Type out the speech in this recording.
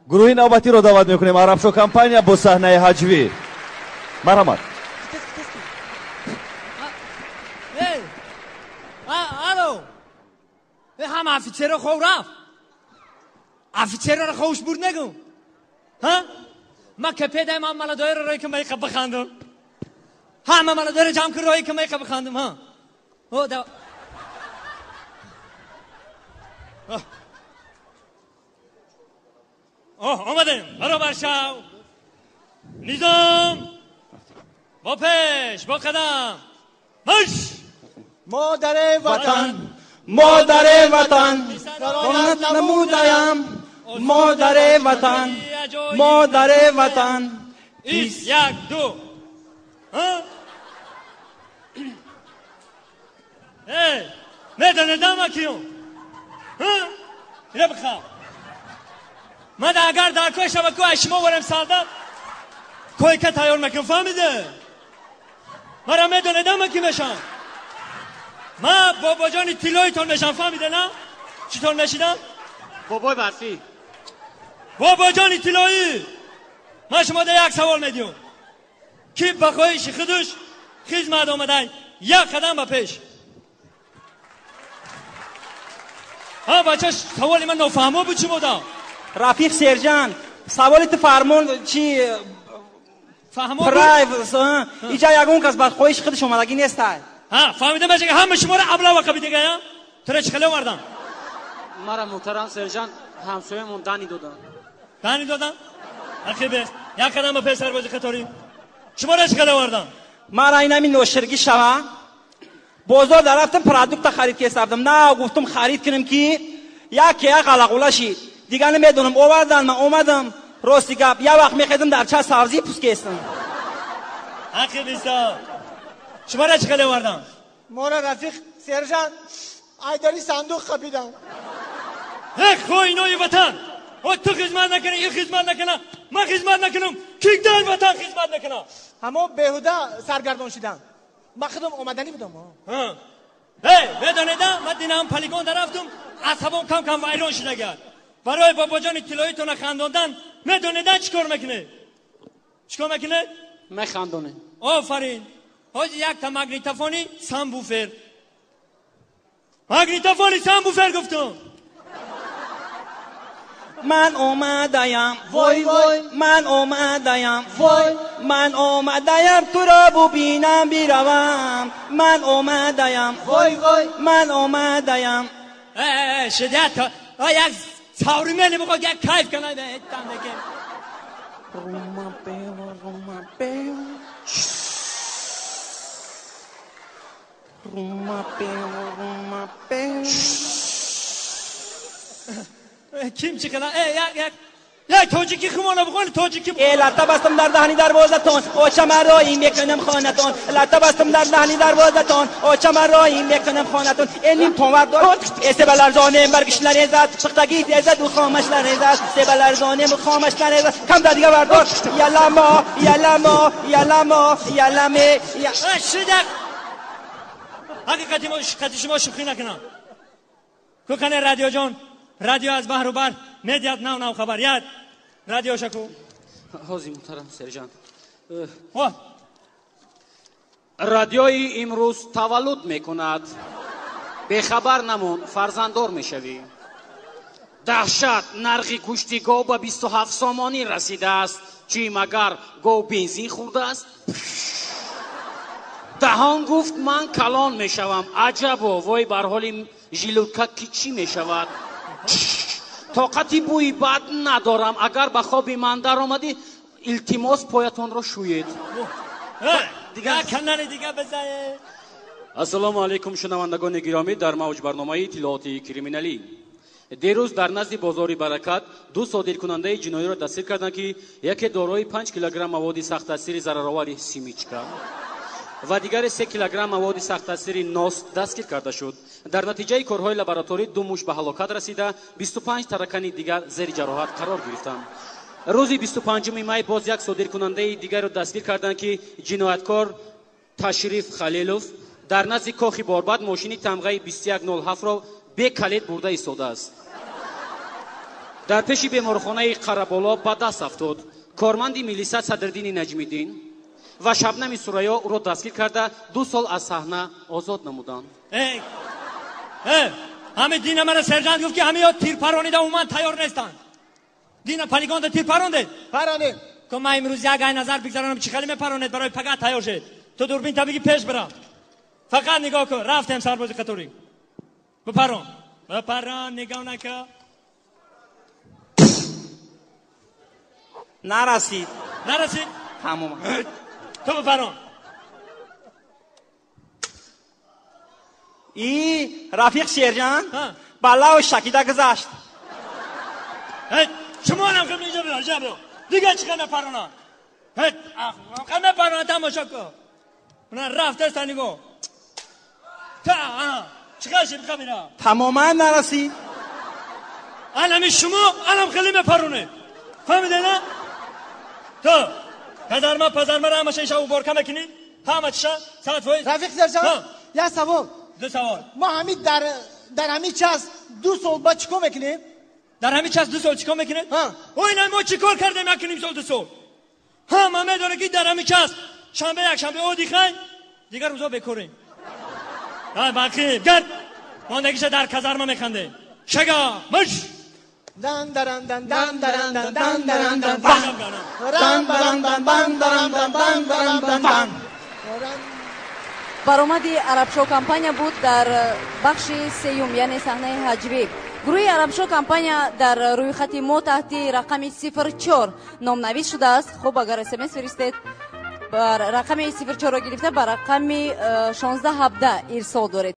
گروه نوبتی رو دعوت میکنیم. عربشو کمپانیا با صحنه هجوی. مرحمت. الو هم افیچر خو رفت افیچر رو خوش برد نگو ها ما که پیدا ما ملادای رو روی که میخواب بخندم همه ملادای رو جمع کن روی که میخواب بخندم ها او دا آمدیم برابر شو نظام با پیش با قدم مش مادر وطن مادر وطن خونت نمودایم مادر وطن مادر وطن ایست یک دو میدونه دام کیون اینه بخواه من اگر در کوی شبکو اشما ورم سالدم کوی که تایار مکن فهمیده مرا میدونه دام کی میشم من بابا جانی تیلوی تون میشم فهمیده نه چطور میشیدم بابای برفی بابا جانی تیلوی من شما ده یک سوال میدیم کی بخواهیش خودش خدمت آمدن یک قدم به پیش ها بچه سوالی من نفهمه بود چی بودا رفیق سرجان سوالت فرمون چی فهمه بود اینجا یگون کس بعد خواهیش خودش اومدگی نیست ها فهمیده میشه که همه شما رو ابلا و قبی دیگه یا تو چه خیلی وردم مرا محترم سرجان همسایه‌مون دانی دادن اخی به یک قدم به پیش سربازی خطوری شما رو چه خیلی وردم مرا این همین نوشترگی شوه بازار در رفتم پرادکت خرید که رفتم نه گفتم خرید کنم که یک قلقوله شید دیگه نمیدونم آوردن من اومدم راستی گپ یه وقت میخیدم در چه سبزی پوست کستم اخی بیستا شما را چه خیلی وردم ما را رفیق سرجان ایداری صندوق خبیدم خوی نوی وطن او تو خدمت نکنه این خدمت نکنه من خدمت نکنم کیک دل وطن خدمت نکنه همه بهوده سرگردان شدن من خودم آمدنی بودم بدانیدم من دینم پلیگون در رفتم عصبم کم کم ویران شده گرد برای بابا جان تیلاییتون خنداندن میدونیدن چیکار میکنه میخندونه آفرین حاجی یک تا مگنیتوفونی سامبوفر گفتم من اومدایم وای وای من اومدایم وای من اومدایم تو را ببینم بیروم من اومدایم وای وای من اومدایم شدیت یک ساوری میلی بخواد یک کیف کنه به اتم بگه روما بیو کیم چی کنه یک تاجیکی خمانه بخونه تاجیکی لطه بستم در دهنی دروازتون آچه من رایی میکنم خانتون لطه بستم در دهنی دروازتون آچه من رایی میکنم خانتون اینیم تومر دارد سبلرزانه برگش لرزد سختگی تیزد و خامش لرزد سبلرزانه و خامش لرزد کم دادیگه بردار یلمه شدق حقیقتی شما شوخی نکنم که کنه رادیو جان رادیو از بحر و بر میدیاد نو خبر یاد رادیو شکو حاضی محترم سرجان رادیوی امروز تولد میکند به خبر نمون فرزنددار میشوی دهشت نرخ گوشت گاو به 27 سامانی رسیده است چی مگر گاو بنزین خورده است دهان گفت من کلان میشوم عجبا وای بر حال ژیلوتکا کی چی میشود طاقتی بوی بد ندارم اگر به خواب من در آمدی التماس پایتان را شوید دیگه کنن دیگه بزنه السلام علیکم شنوندگان گرامی در موج برنامه اطلاعاتی کریمینالی دیروز در نزد بازار برکت دو صادرکننده جنایی را دستگیر کردند که یکی دارای 5 کیلوگرم مواد سخت تاثیر ضررآور سیمیچکا و دیگر 3 کیلوگرم مواد سخت تاثیر ناس دستگیر کرده شد. در نتیجه کارهای لابراتوری دو موش به هلاکت رسیده 25 ترکان دیگر زیر جراحت قرار گرفتند. روز 25 می باز یک صادرکننده دیگر را دستگیر کردند که جنایتکار تشریف خلیلوف در نزد کاخ باربد ماشین تمغه 2107 را به کلید برده ایستاده است. дар пеши беморхонаи қараболо ба даст афтод. корманди милисат Садриддини Наҷмиддин ва Шабнами Сурайё ӯро дастгир карда 2 сол аз саҳна озод намуданд. ҳамин дина мана сержант гуфт ки ҳамин тирпаронида умуман тайёр нестанд. дина полигонда тирпарондед. Паронед. ко ман имрӯз як ай назар бигзаронам чӣ хеле мепаронед барои пага тайёр шед. ту дурбинта биги пеш бирам. фақат нигоҳ кун. рафтем сарбози қатори. бипарон нигоҳ накун. نرسید نرسید؟ تمام. تو بپران. ای رفیق شیرجان ها. بالا و شکیده گذاشت. شما هم خیلی اینجا بیا دیگه چی خیلی پرانان خیلی پرانان تماشا کن اونا رفته است نگو چی خیلی شیب خمیره تماما نرسید. الان شما الان خیلی مپرونه فهمیده نه؟ تو پدرما را همه شیشه و بارکه میکنید همه چیشه ساعت فویز رفیق سرجان یه سوال. دو سوال ما همین در همین چاس 2 سال بعد چیکار میکنیم؟ در همین چاس 2 سال چیکار میکنید؟ او اینا ما چیکار کردیم میکنیم سال 2 سال همه میدونه که در همین چاس شنبه یک شنبه او دیخواین دیگر روزا بکوریم باقی گرد ماندگیش در کازارما میخنده شگا مش دن درن دن دن درن دن دن درن دن دن برآمدی عربشو کمپانیا بود در بخش سیوم یعنی صحنه هجوی. گروه عربشو کمپانیا در روی خط ما تحت رقم 04 نامنویس شده است. خب اگر SMS فرستید بر رقم 04 را گرفته بر رقم 1617 ارسال دارید.